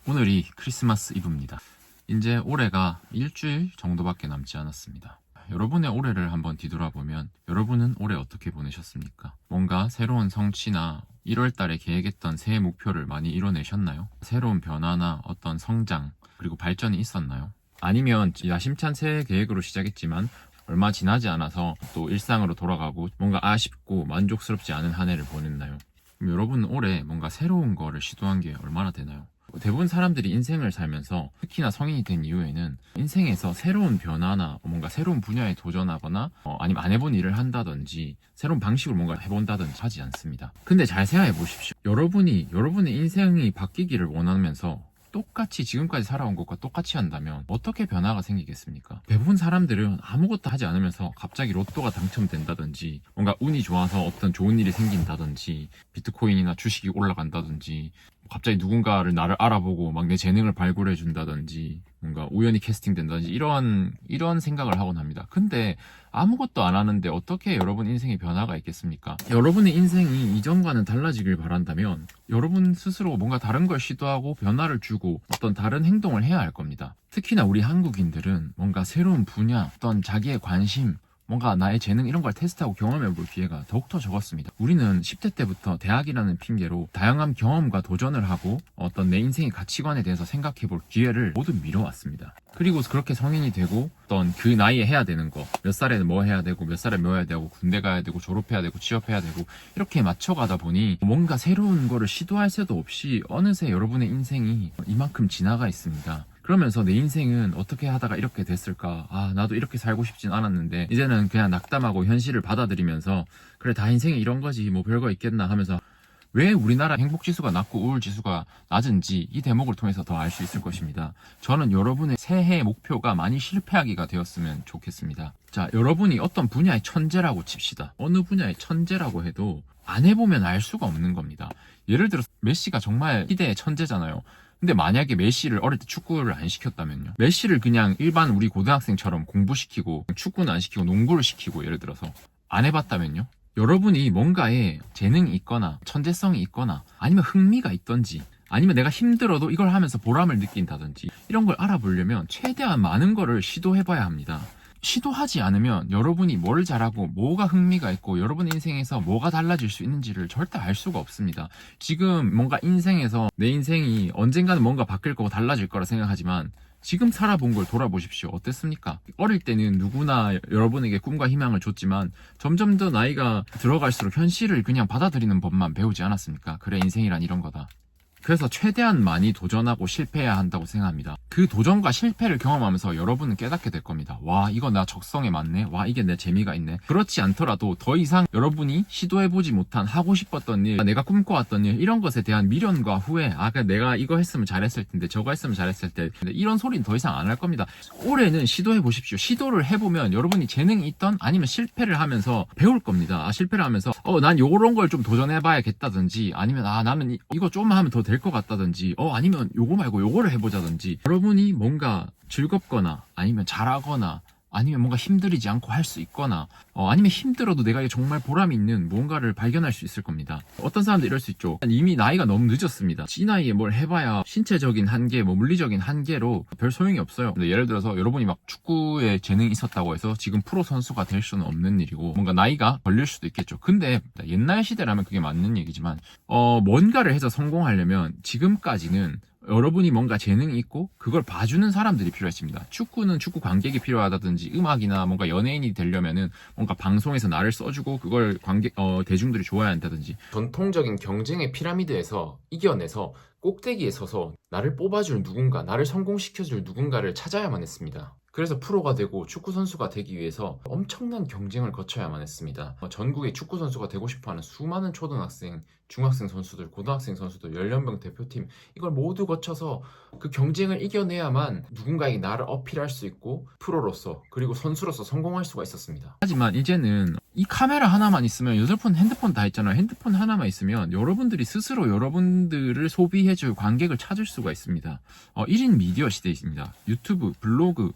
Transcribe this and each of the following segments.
오늘이 크리스마스 이브입니다. 이제 올해가 일주일 정도밖에 남지 않았습니다. 여러분의 올해를 한번 뒤돌아보면 여러분은 올해 어떻게 보내셨습니까? 뭔가 새로운 성취나 1월 달에 계획했던 새해 목표를 많이 이뤄내셨나요? 새로운 변화나 어떤 성장 그리고 발전이 있었나요? 아니면 야심찬 새해 계획으로 시작했지만 얼마 지나지 않아서 또 일상으로 돌아가고 뭔가 아쉽고 만족스럽지 않은 한 해를 보냈나요? 그럼 여러분은 올해 뭔가 새로운 거를 시도한 게 얼마나 되나요? 대부분 사람들이 인생을 살면서 특히나 성인이 된 이후에는 인생에서 새로운 변화나 뭔가 새로운 분야에 도전하거나 아니면 안 해본 일을 한다든지 새로운 방식으로 뭔가 해본다든지 하지 않습니다. 근데 잘 생각해 보십시오. 여러분이 여러분의 인생이 바뀌기를 원하면서 똑같이 지금까지 살아온 것과 똑같이 한다면 어떻게 변화가 생기겠습니까? 대부분 사람들은 아무것도 하지 않으면서 갑자기 로또가 당첨된다든지 뭔가 운이 좋아서 어떤 좋은 일이 생긴다든지 비트코인이나 주식이 올라간다든지 갑자기 누군가를 나를 알아보고 막 내 재능을 발굴해 준다든지 뭔가 우연히 캐스팅된다든지 이런 생각을 하곤 합니다. 근데 아무것도 안 하는데 어떻게 여러분 인생에 변화가 있겠습니까? 여러분의 인생이 이전과는 달라지길 바란다면 여러분 스스로 뭔가 다른 걸 시도하고 변화를 주고 어떤 다른 행동을 해야 할 겁니다. 특히나 우리 한국인들은 뭔가 새로운 분야, 어떤 자기의 관심, 뭔가 나의 재능 이런 걸 테스트하고 경험해볼 기회가 더욱더 적었습니다. 우리는 10대 때부터 대학이라는 핑계로 다양한 경험과 도전을 하고 어떤 내 인생의 가치관에 대해서 생각해볼 기회를 모두 미뤄왔습니다. 그리고 그렇게 성인이 되고 어떤 그 나이에 해야 되는 거, 몇 살에는 뭐 해야 되고 몇 살에 뭐 해야 되고 군대 가야 되고 졸업해야 되고 취업해야 되고 이렇게 맞춰가다 보니 뭔가 새로운 거를 시도할 새도 없이 어느새 여러분의 인생이 이만큼 지나가 있습니다. 그러면서 내 인생은 어떻게 하다가 이렇게 됐을까? 나도 이렇게 살고 싶진 않았는데 이제는 그냥 낙담하고 현실을 받아들이면서 그래 다 인생이 이런 거지 뭐 별거 있겠나 하면서 왜 우리나라 행복지수가 낮고 우울지수가 낮은지 이 대목을 통해서 더 알 수 있을 것입니다. 저는 여러분의 새해 목표가 많이 실패하기가 되었으면 좋겠습니다. 자, 여러분이 어떤 분야의 천재라고 칩시다. 어느 분야의 천재라고 해도 안 해보면 알 수가 없는 겁니다. 예를 들어서 메시가 정말 희대의 천재잖아요. 근데 만약에 메시를 어릴 때 축구를 안 시켰다면요. 메시를 그냥 일반 우리 고등학생처럼 공부시키고 축구는 안 시키고 농구를 시키고 예를 들어서 안 해봤다면요. 여러분이 뭔가에 재능이 있거나 천재성이 있거나 아니면 흥미가 있던지 아니면 내가 힘들어도 이걸 하면서 보람을 느낀다든지 이런 걸 알아보려면 최대한 많은 거를 시도해봐야 합니다. 시도하지 않으면 여러분이 뭘 잘하고 뭐가 흥미가 있고 여러분 인생에서 뭐가 달라질 수 있는지를 절대 알 수가 없습니다. 지금 뭔가 인생에서 내 인생이 언젠가는 뭔가 바뀔 거고 달라질 거라 생각하지만 지금 살아본 걸 돌아보십시오. 어땠습니까? 어릴 때는 누구나 여러분에게 꿈과 희망을 줬지만 점점 더 나이가 들어갈수록 현실을 그냥 받아들이는 법만 배우지 않았습니까? 그래 인생이란 이런 거다. 그래서 최대한 많이 도전하고 실패해야 한다고 생각합니다. 그 도전과 실패를 경험하면서 여러분은 깨닫게 될 겁니다. 와, 이거 나 적성에 맞네. 와, 이게 내 재미가 있네. 그렇지 않더라도 더 이상 여러분이 시도해보지 못한 하고 싶었던 일, 내가 꿈꿔왔던 일, 이런 것에 대한 미련과 후회, 그냥 내가 이거 했으면 잘했을 텐데, 저거 했으면 잘했을 때, 이런 소리는 더 이상 안 할 겁니다. 올해는 시도해보십시오. 시도를 해보면 여러분이 재능이 있던 아니면 실패를 하면서 배울 겁니다. 실패를 하면서 난 요런 걸 좀 도전해봐야겠다든지 아니면 나는 이거 좀 하면 더 될 것 같다든지 아니면 요거 말고 요거를 해보자든지 여러분이 뭔가 즐겁거나 아니면 잘하거나 아니면 뭔가 힘들이지 않고 할 수 있거나 아니면 힘들어도 내가 정말 보람 있는 무언가를 발견할 수 있을 겁니다. 어떤 사람들 이럴 수 있죠. 이미 나이가 너무 늦었습니다. 이 나이에 뭘 해봐야 신체적인 한계, 물리적인 한계로 별 소용이 없어요. 근데 예를 들어서 여러분이 막 축구에 재능이 있었다고 해서 지금 프로 선수가 될 수는 없는 일이고 뭔가 나이가 걸릴 수도 있겠죠. 근데 옛날 시대라면 그게 맞는 얘기지만 뭔가를 해서 성공하려면 지금까지는 여러분이 뭔가 재능이 있고 그걸 봐주는 사람들이 필요했습니다. 축구는 축구 관객이 필요하다든지 음악이나 뭔가 연예인이 되려면은 뭔가 방송에서 나를 써주고 그걸 대중들이 좋아야 한다든지 전통적인 경쟁의 피라미드에서 이겨내서 꼭대기에 서서 나를 뽑아줄 누군가, 나를 성공시켜줄 누군가를 찾아야만 했습니다. 그래서 프로가 되고 축구 선수가 되기 위해서 엄청난 경쟁을 거쳐야만 했습니다. 전국의 축구 선수가 되고 싶어하는 수많은 초등학생, 중학생 선수들, 고등학생 선수들, 연령별 대표팀 이걸 모두 거쳐서 그 경쟁을 이겨내야만 누군가에게 나를 어필할 수 있고 프로로서 그리고 선수로서 성공할 수가 있었습니다. 하지만 이제는 이 카메라 하나만 있으면 핸드폰 다 있잖아요. 핸드폰 하나만 있으면 여러분들이 스스로 여러분들을 소비해줄 관객을 찾을 수가 있습니다. 1인 미디어 시대입니다. 유튜브, 블로그,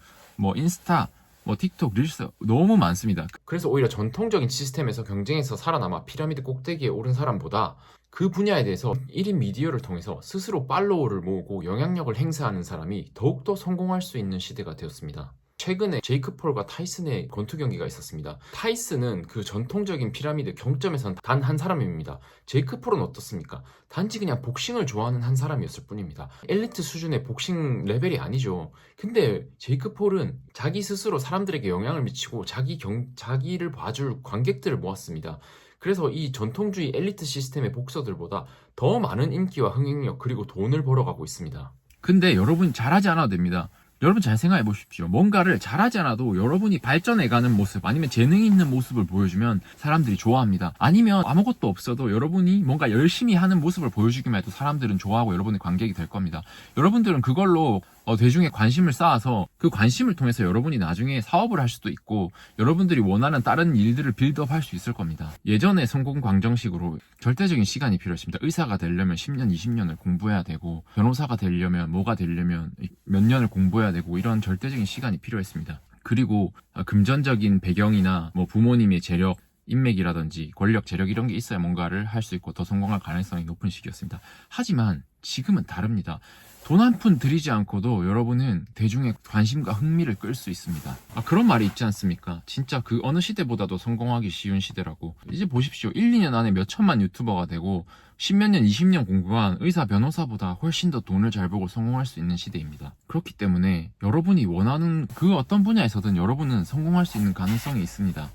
인스타, 뭐 틱톡, 릴스 너무 많습니다. 그래서 오히려 전통적인 시스템에서 경쟁해서 살아남아 피라미드 꼭대기에 오른 사람보다 그 분야에 대해서 1인 미디어를 통해서 스스로 팔로워를 모으고 영향력을 행사하는 사람이 더욱더 성공할 수 있는 시대가 되었습니다. 최근에 제이크 폴과 타이슨의 권투 경기가 있었습니다. 타이슨은 그 전통적인 피라미드 경점에선 단 한 사람입니다. 제이크 폴은 어떻습니까? 단지 그냥 복싱을 좋아하는 한 사람이었을 뿐입니다. 엘리트 수준의 복싱 레벨이 아니죠. 근데 제이크 폴은 자기 스스로 사람들에게 영향을 미치고 자기를 봐줄 관객들을 모았습니다. 그래서 이 전통주의 엘리트 시스템의 복서들보다 더 많은 인기와 흥행력 그리고 돈을 벌어가고 있습니다. 근데 여러분 잘하지 않아도 됩니다. 여러분 잘 생각해 보십시오. 뭔가를 잘하지 않아도 여러분이 발전해가는 모습 아니면 재능이 있는 모습을 보여주면 사람들이 좋아합니다. 아니면 아무것도 없어도 여러분이 뭔가 열심히 하는 모습을 보여주기만 해도 사람들은 좋아하고 여러분의 관객이 될 겁니다. 여러분들은 그걸로 대중의 관심을 쌓아서 그 관심을 통해서 여러분이 나중에 사업을 할 수도 있고 여러분들이 원하는 다른 일들을 빌드업 할 수 있을 겁니다. 예전에 성공 광정식으로 절대적인 시간이 필요했습니다. 의사가 되려면 10년, 20년을 공부해야 되고 변호사가 되려면 뭐가 되려면 몇 년을 공부해야 되고 이런 절대적인 시간이 필요했습니다. 그리고 금전적인 배경이나 뭐 부모님의 재력 인맥이라든지 권력, 재력 이런 게 있어야 뭔가를 할 수 있고 더 성공할 가능성이 높은 시기였습니다. 하지만 지금은 다릅니다. 돈 한 푼 들이지 않고도 여러분은 대중의 관심과 흥미를 끌 수 있습니다. 그런 말이 있지 않습니까? 진짜 그 어느 시대보다도 성공하기 쉬운 시대라고. 이제 보십시오. 1, 2년 안에 몇 천만 유튜버가 되고 10몇 년, 20년 공부한 의사, 변호사보다 훨씬 더 돈을 잘 벌고 성공할 수 있는 시대입니다. 그렇기 때문에 여러분이 원하는 그 어떤 분야에서든 여러분은 성공할 수 있는 가능성이 있습니다.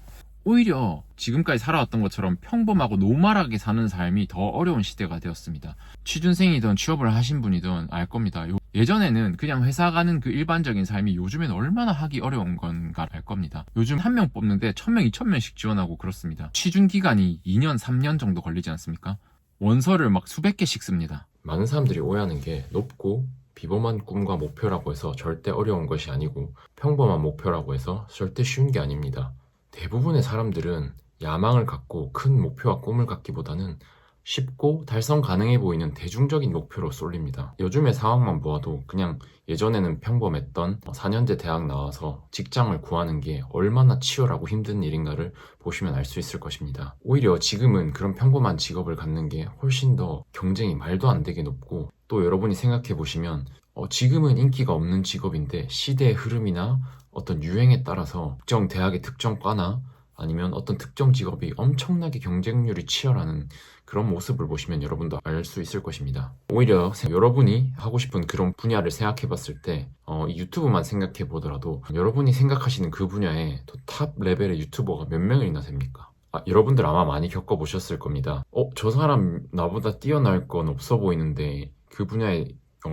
오히려 지금까지 살아왔던 것처럼 평범하고 노멀하게 사는 삶이 더 어려운 시대가 되었습니다. 취준생이든 취업을 하신 분이든 알 겁니다. 예전에는 그냥 회사 가는 그 일반적인 삶이 요즘엔 얼마나 하기 어려운 건가 알 겁니다. 요즘 한 명 뽑는데 1000명, 2000명씩 지원하고 그렇습니다. 취준 기간이 2년, 3년 정도 걸리지 않습니까? 원서를 막 수백 개씩 씁니다. 많은 사람들이 오해하는 게 높고 비범한 꿈과 목표라고 해서 절대 어려운 것이 아니고 평범한 목표라고 해서 절대 쉬운 게 아닙니다. 대부분의 사람들은 야망을 갖고 큰 목표와 꿈을 갖기보다는 쉽고 달성 가능해 보이는 대중적인 목표로 쏠립니다. 요즘의 상황만 보아도 그냥 예전에는 평범했던 4년제 대학 나와서 직장을 구하는 게 얼마나 치열하고 힘든 일인가를 보시면 알 수 있을 것입니다. 오히려 지금은 그런 평범한 직업을 갖는 게 훨씬 더 경쟁이 말도 안 되게 높고 또 여러분이 생각해 보시면 지금은 인기가 없는 직업인데 시대의 흐름이나 어떤 유행에 따라서 특정 대학의 특정 과나 아니면 어떤 특정 직업이 엄청나게 경쟁률이 치열하는 그런 모습을 보시면 여러분도 알 수 있을 것입니다. 오히려 여러분이 하고 싶은 그런 분야를 생각해 봤을 때 이 유튜브만 생각해 보더라도 여러분이 생각하시는 그 분야에 탑 레벨의 유튜버가 몇 명이나 됩니까? 여러분들 아마 많이 겪어보셨을 겁니다. 저 사람 나보다 뛰어날 건 없어 보이는데 그 분야에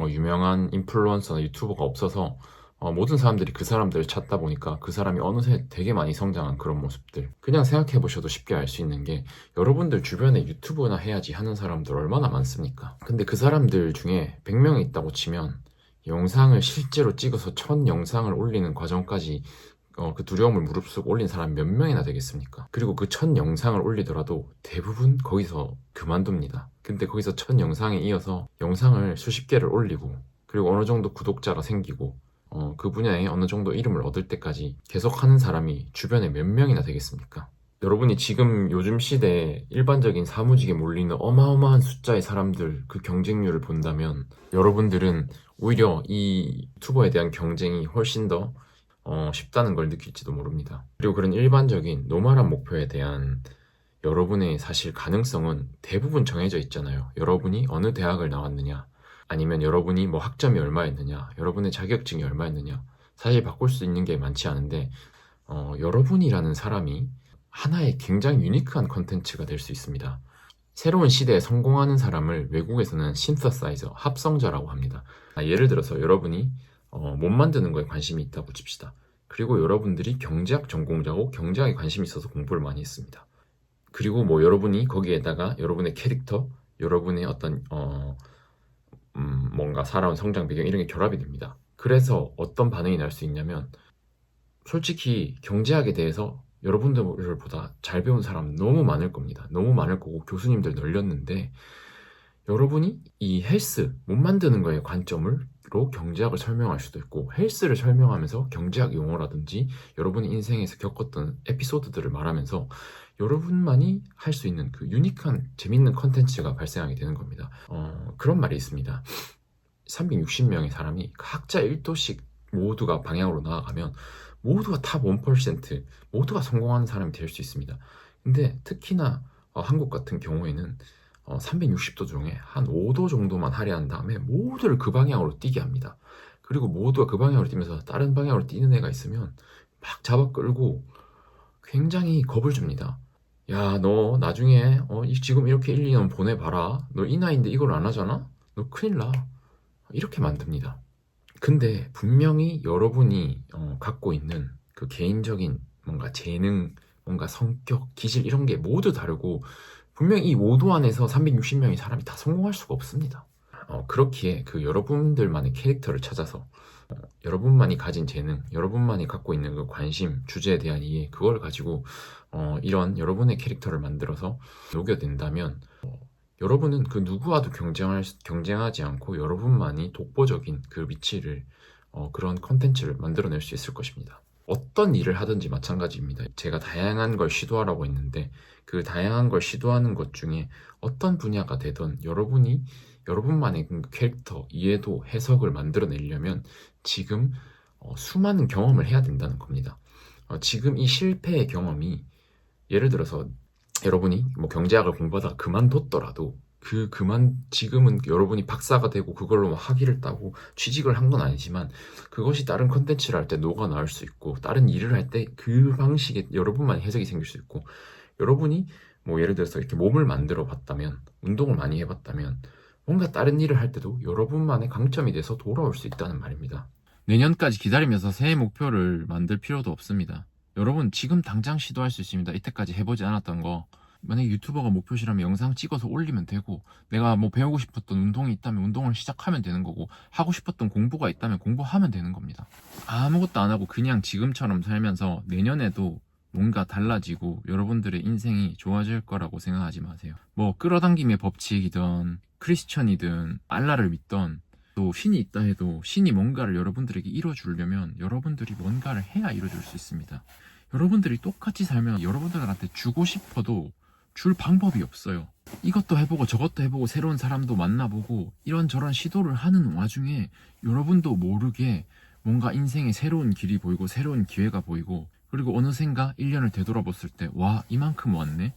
유명한 인플루언서나 유튜버가 없어서 모든 사람들이 그 사람들을 찾다 보니까 그 사람이 어느새 되게 많이 성장한 그런 모습들. 그냥 생각해 보셔도 쉽게 알 수 있는 게 여러분들 주변에 유튜브나 해야지 하는 사람들 얼마나 많습니까? 근데 그 사람들 중에 100명이 있다고 치면 영상을 실제로 찍어서 첫 영상을 올리는 과정까지 그 두려움을 무릅쓰고 올린 사람이 몇 명이나 되겠습니까? 그리고 그 첫 영상을 올리더라도 대부분 거기서 그만둡니다. 근데 거기서 첫 영상에 이어서 영상을 수십 개를 올리고 그리고 어느 정도 구독자가 생기고 그 분야에 어느 정도 이름을 얻을 때까지 계속 하는 사람이 주변에 몇 명이나 되겠습니까? 여러분이 지금 요즘 시대에 일반적인 사무직에 몰리는 어마어마한 숫자의 사람들 그 경쟁률을 본다면 여러분들은 오히려 이 유튜버에 대한 경쟁이 훨씬 더 쉽다는 걸 느낄지도 모릅니다. 그리고 그런 일반적인 노멀한 목표에 대한 여러분의 사실 가능성은 대부분 정해져 있잖아요. 여러분이 어느 대학을 나왔느냐 아니면 여러분이 뭐 학점이 얼마였느냐 여러분의 자격증이 얼마였느냐 사실 바꿀 수 있는 게 많지 않은데 여러분이라는 사람이 하나의 굉장히 유니크한 컨텐츠가 될 수 있습니다. 새로운 시대에 성공하는 사람을 외국에서는 신서사이저, 합성자라고 합니다. 예를 들어서 여러분이 몸 만드는 거에 관심이 있다고 칩시다. 그리고 여러분들이 경제학 전공자고 경제학에 관심이 있어서 공부를 많이 했습니다. 그리고 뭐 여러분이 거기에다가 여러분의 캐릭터, 여러분의 어떤 뭔가 살아온 성장 배경 이런 게 결합이 됩니다. 그래서 어떤 반응이 날 수 있냐면 솔직히 경제학에 대해서 여러분들보다 잘 배운 사람 너무 많을 겁니다. 너무 많을 거고 교수님들 널렸는데 여러분이 이 헬스, 몸 만드는 거에 관점을 경제학을 설명할 수도 있고, 헬스를 설명하면서 경제학 용어라든지 여러분의 인생에서 겪었던 에피소드들을 말하면서 여러분만이 할 수 있는 그 유니크한 재밌는 컨텐츠가 발생하게 되는 겁니다. 그런 말이 있습니다. 360명의 사람이 각자 1도씩 모두가 방향으로 나아가면 모두가 탑 1%, 모두가 성공하는 사람이 될 수 있습니다. 근데 특히나 한국 같은 경우에는 360도 중에 한 5도 정도만 할애한 다음에 모두를 그 방향으로 뛰게 합니다. 그리고 모두가 그 방향으로 뛰면서 다른 방향으로 뛰는 애가 있으면 막 잡아 끌고 굉장히 겁을 줍니다. 야, 너 나중에 지금 이렇게 1, 2년 보내봐라. 너 이 나이인데 이걸 안 하잖아? 너 큰일 나. 이렇게 만듭니다. 근데 분명히 여러분이 갖고 있는 그 개인적인 뭔가 재능, 뭔가 성격, 기질 이런 게 모두 다르고 분명히 이 모두 안에서 360명의 사람이 다 성공할 수가 없습니다. 그렇기에 그 여러분들만의 캐릭터를 찾아서 여러분만이 가진 재능, 여러분만이 갖고 있는 그 관심, 주제에 대한 이해, 그걸 가지고 이런 여러분의 캐릭터를 만들어서 녹여낸다면 여러분은 그 누구와도 경쟁하지 않고 여러분만이 독보적인 그 위치를 그런 컨텐츠를 만들어낼 수 있을 것입니다. 어떤 일을 하든지 마찬가지입니다. 제가 다양한 걸 시도하라고 했는데 그 다양한 걸 시도하는 것 중에 어떤 분야가 되든 여러분만의 그 캐릭터, 이해도, 해석을 만들어내려면 지금 수많은 경험을 해야 된다는 겁니다. 지금 이 실패의 경험이 예를 들어서 여러분이 뭐 경제학을 공부하다가 그만뒀더라도 지금은 여러분이 박사가 되고 그걸로 뭐 학위를 따고 취직을 한 건 아니지만 그것이 다른 컨텐츠를 할 때 녹아 나올 수 있고 다른 일을 할 때 그 방식에 여러분만의 해석이 생길 수 있고 여러분이 뭐 예를 들어서 이렇게 몸을 만들어 봤다면 운동을 많이 해봤다면 뭔가 다른 일을 할 때도 여러분만의 강점이 돼서 돌아올 수 있다는 말입니다. 내년까지 기다리면서 새해 목표를 만들 필요도 없습니다. 여러분 지금 당장 시도할 수 있습니다. 이때까지 해보지 않았던 거 만약에 유튜버가 목표시라면 영상 찍어서 올리면 되고 내가 뭐 배우고 싶었던 운동이 있다면 운동을 시작하면 되는 거고 하고 싶었던 공부가 있다면 공부하면 되는 겁니다. 아무것도 안 하고 그냥 지금처럼 살면서 내년에도 뭔가 달라지고 여러분들의 인생이 좋아질 거라고 생각하지 마세요. 뭐 끌어당김의 법칙이든 크리스천이든 알라를 믿던 또 신이 있다 해도 신이 뭔가를 여러분들에게 이뤄주려면 여러분들이 뭔가를 해야 이뤄줄 수 있습니다. 여러분들이 똑같이 살면 여러분들한테 주고 싶어도 줄 방법이 없어요. 이것도 해보고 저것도 해보고 새로운 사람도 만나보고 이런저런 시도를 하는 와중에 여러분도 모르게 뭔가 인생에 새로운 길이 보이고 새로운 기회가 보이고 그리고 어느샌가 1년을 되돌아봤을 때 와 이만큼 왔네?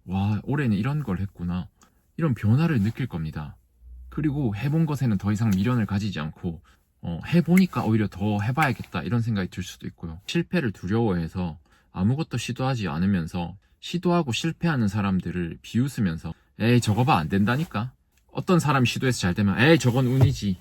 와 올해는 이런 걸 했구나. 이런 변화를 느낄 겁니다. 그리고 해본 것에는 더 이상 미련을 가지지 않고 해보니까 오히려 더 해봐야겠다 이런 생각이 들 수도 있고요. 실패를 두려워해서 아무것도 시도하지 않으면서 시도하고 실패하는 사람들을 비웃으면서 에이 저거 봐 안 된다니까. 어떤 사람이 시도해서 잘 되면 에이 저건 운이지.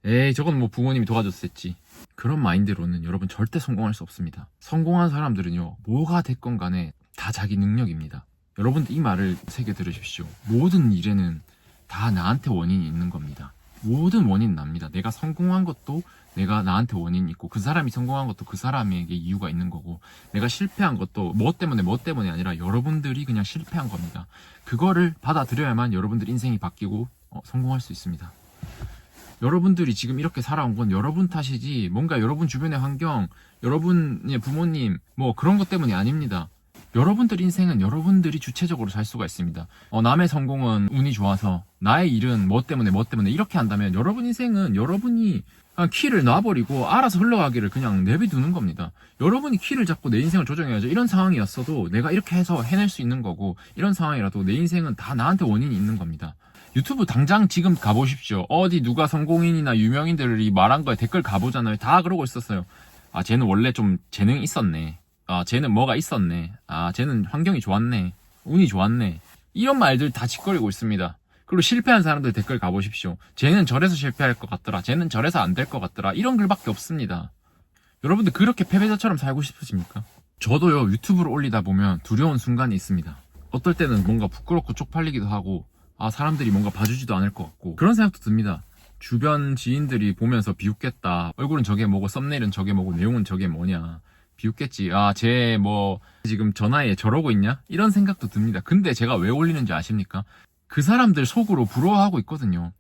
에이 저건 뭐 부모님이 도와줬겠지. 그런 마인드로는 여러분 절대 성공할 수 없습니다. 성공한 사람들은요 뭐가 됐건 간에 다 자기 능력입니다. 여러분들 이 말을 새겨 들으십시오. 모든 일에는 다 나한테 원인이 있는 겁니다. 모든 원인은 납니다. 내가 성공한 것도 내가 나한테 원인이 있고 그 사람이 성공한 것도 그 사람에게 이유가 있는 거고 내가 실패한 것도 뭐 때문에 아니라 여러분들이 그냥 실패한 겁니다. 그거를 받아들여야만 여러분들 인생이 바뀌고 성공할 수 있습니다. 여러분들이 지금 이렇게 살아온 건 여러분 탓이지 뭔가 여러분 주변의 환경, 여러분의 부모님 뭐 그런 것 때문이 아닙니다. 여러분들 인생은 여러분들이 주체적으로 살 수가 있습니다. 남의 성공은 운이 좋아서 나의 일은 뭐 때문에 이렇게 한다면 여러분 인생은 여러분이 그냥 키를 놔버리고 알아서 흘러가기를 그냥 내비두는 겁니다. 여러분이 키를 잡고 내 인생을 조정해야죠. 이런 상황이었어도 내가 이렇게 해서 해낼 수 있는 거고 이런 상황이라도 내 인생은 다 나한테 원인이 있는 겁니다. 유튜브 당장 지금 가보십시오. 어디 누가 성공인이나 유명인들이 말한 거에 댓글 가보잖아요. 다 그러고 있었어요. 아 쟤는 원래 좀 재능이 있었네. 아 쟤는 뭐가 있었네. 아 쟤는 환경이 좋았네. 운이 좋았네. 이런 말들 다 짓거리고 있습니다. 그리고 실패한 사람들 댓글 가보십시오. 쟤는 저래서 실패할 것 같더라. 쟤는 저래서 안 될 것 같더라. 이런 글밖에 없습니다. 여러분들 그렇게 패배자처럼 살고 싶으십니까? 저도요 유튜브를 올리다 보면 두려운 순간이 있습니다. 어떨 때는 뭔가 부끄럽고 쪽팔리기도 하고 아 사람들이 뭔가 봐주지도 않을 것 같고 그런 생각도 듭니다. 주변 지인들이 보면서 비웃겠다. 얼굴은 저게 뭐고 썸네일은 저게 뭐고 내용은 저게 뭐냐. 비웃겠지. 아 쟤 뭐 지금 저 나이에 저러고 있냐? 이런 생각도 듭니다. 근데 제가 왜 올리는지 아십니까? 그 사람들 속으로 부러워하고 있거든요.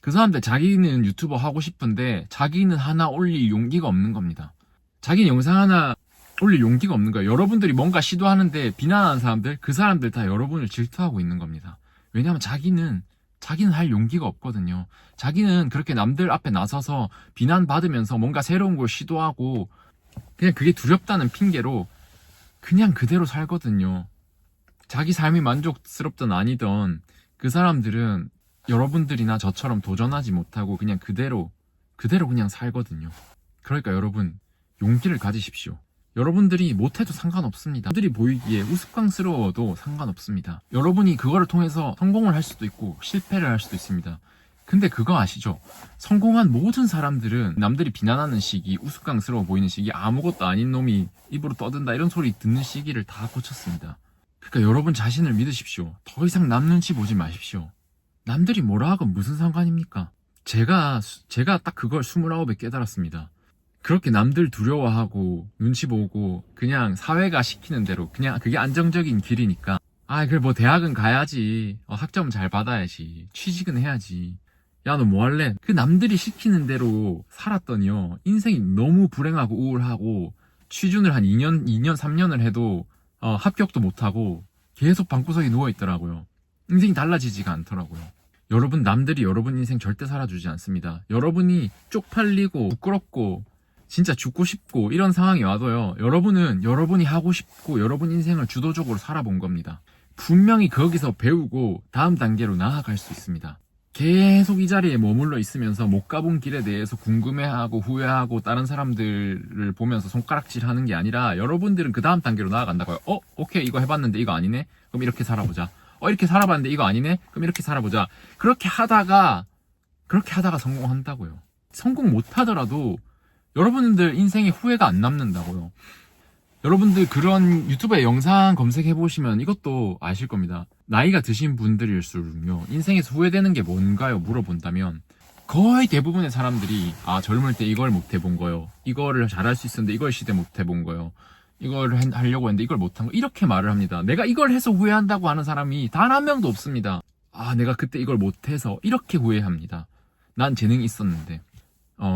그 사람들 자기는 유튜버 하고 싶은데 자기는 하나 올릴 용기가 없는 겁니다. 자기는 영상 하나 올릴 용기가 없는 거예요. 여러분들이 뭔가 시도하는데 비난하는 사람들, 그 사람들 다 여러분을 질투하고 있는 겁니다. 왜냐하면 자기는 할 용기가 없거든요. 자기는 그렇게 남들 앞에 나서서 비난받으면서 뭔가 새로운 걸 시도하고 그냥 그게 두렵다는 핑계로 그냥 그대로 살거든요. 자기 삶이 만족스럽든 아니든 그 사람들은 여러분들이나 저처럼 도전하지 못하고 그냥 그대로 그냥 살거든요. 그러니까 여러분, 용기를 가지십시오. 여러분들이 못해도 상관없습니다. 남들이 보이기에 우스꽝스러워도 상관없습니다. 여러분이 그거를 통해서 성공을 할 수도 있고 실패를 할 수도 있습니다. 근데 그거 아시죠? 성공한 모든 사람들은 남들이 비난하는 시기, 우스꽝스러워 보이는 시기, 아무것도 아닌 놈이 입으로 떠든다 이런 소리 듣는 시기를 다 거쳤습니다. 그러니까 여러분 자신을 믿으십시오. 더 이상 남 눈치 보지 마십시오. 남들이 뭐라 하건 무슨 상관입니까? 제가 딱 그걸 29에 깨달았습니다. 그렇게 남들 두려워하고 눈치 보고 그냥 사회가 시키는 대로 그냥 그게 안정적인 길이니까 그래 뭐 대학은 가야지, 학점은 잘 받아야지, 취직은 해야지, 야 너 뭐 할래? 그 남들이 시키는 대로 살았더니요 인생이 너무 불행하고 우울하고 취준을 한 2년 3년을 해도 합격도 못하고 계속 방구석에 누워있더라고요. 인생이 달라지지가 않더라고요. 여러분, 남들이 여러분 인생 절대 살아주지 않습니다. 여러분이 쪽팔리고 부끄럽고 진짜 죽고 싶고 이런 상황이 와도요, 여러분은 여러분이 하고 싶고 여러분 인생을 주도적으로 살아본 겁니다. 분명히 거기서 배우고 다음 단계로 나아갈 수 있습니다. 계속 이 자리에 머물러 있으면서 못 가본 길에 대해서 궁금해하고 후회하고 다른 사람들을 보면서 손가락질하는 게 아니라 여러분들은 그 다음 단계로 나아간다고요. 오케이, 이거 해봤는데 이거 아니네? 그럼 이렇게 살아보자. 이렇게 살아봤는데 이거 아니네? 그럼 이렇게 살아보자. 그렇게 하다가 성공한다고요. 성공 못하더라도 여러분들 인생에 후회가 안 남는다고요. 여러분들 그런 유튜브에 영상 검색해보시면 이것도 아실 겁니다. 나이가 드신 분들일수록요, 인생에서 후회되는 게 뭔가요? 물어본다면 거의 대부분의 사람들이 젊을 때 이걸 못 해본 거요, 이거를 잘할 수 있었는데 이걸 시대 못 해본 거요, 이걸 하려고 했는데 이걸 못한 거, 이렇게 말을 합니다. 내가 이걸 해서 후회한다고 하는 사람이 단 한 명도 없습니다. 내가 그때 이걸 못해서 이렇게 후회합니다. 난 재능이 있었는데.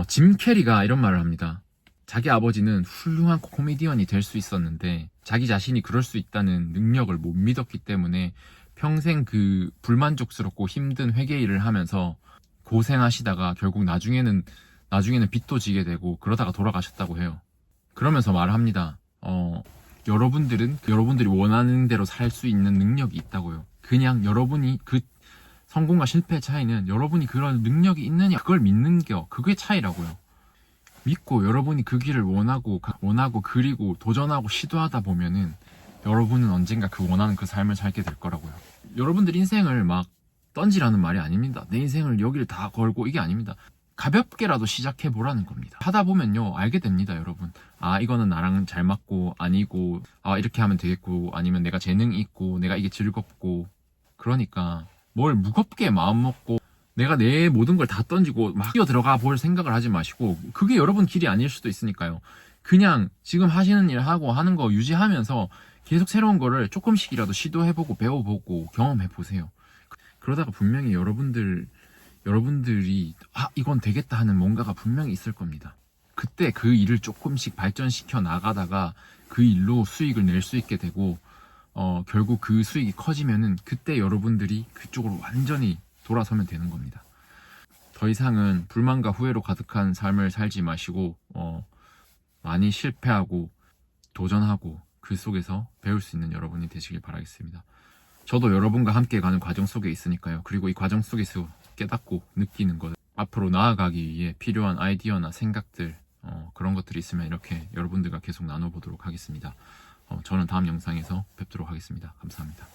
짐 캐리가 이런 말을 합니다. 자기 아버지는 훌륭한 코미디언이 될 수 있었는데 자기 자신이 그럴 수 있다는 능력을 못 믿었기 때문에 평생 그 불만족스럽고 힘든 회계 일을 하면서 고생하시다가 결국 나중에는 빚도 지게 되고 그러다가 돌아가셨다고 해요. 그러면서 말합니다. 여러분들이 원하는 대로 살 수 있는 능력이 있다고요. 그냥 여러분이 그 성공과 실패의 차이는 여러분이 그런 능력이 있느냐 그걸 믿는 게 그게 차이라고요. 믿고 여러분이 그 길을 원하고 그리고 도전하고 시도하다 보면은 여러분은 언젠가 그 원하는 그 삶을 살게 될 거라고요. 여러분들 인생을 막 던지라는 말이 아닙니다. 내 인생을 여기를 다 걸고 이게 아닙니다. 가볍게라도 시작해 보라는 겁니다. 하다 보면요 알게 됩니다. 여러분, 이거는 나랑 잘 맞고 아니고, 이렇게 하면 되겠고, 아니면 내가 재능이 있고 내가 이게 즐겁고. 그러니까 뭘 무겁게 마음 먹고 내가 내 모든 걸 다 던지고 막 뛰어 들어가 볼 생각을 하지 마시고, 그게 여러분 길이 아닐 수도 있으니까요. 그냥 지금 하시는 일 하고 하는 거 유지하면서 계속 새로운 거를 조금씩이라도 시도해보고 배워보고 경험해보세요. 그러다가 분명히 여러분들이 이건 되겠다 하는 뭔가가 분명히 있을 겁니다. 그때 그 일을 조금씩 발전시켜 나가다가 그 일로 수익을 낼 수 있게 되고, 결국 그 수익이 커지면은 그때 여러분들이 그쪽으로 완전히 돌아서면 되는 겁니다. 더 이상은 불만과 후회로 가득한 삶을 살지 마시고 많이 실패하고 도전하고 그 속에서 배울 수 있는 여러분이 되시길 바라겠습니다. 저도 여러분과 함께 가는 과정 속에 있으니까요. 그리고 이 과정 속에서 깨닫고 느끼는 것, 앞으로 나아가기 위해 필요한 아이디어나 생각들, 그런 것들이 있으면 이렇게 여러분들과 계속 나눠보도록 하겠습니다. 저는 다음 영상에서 뵙도록 하겠습니다. 감사합니다.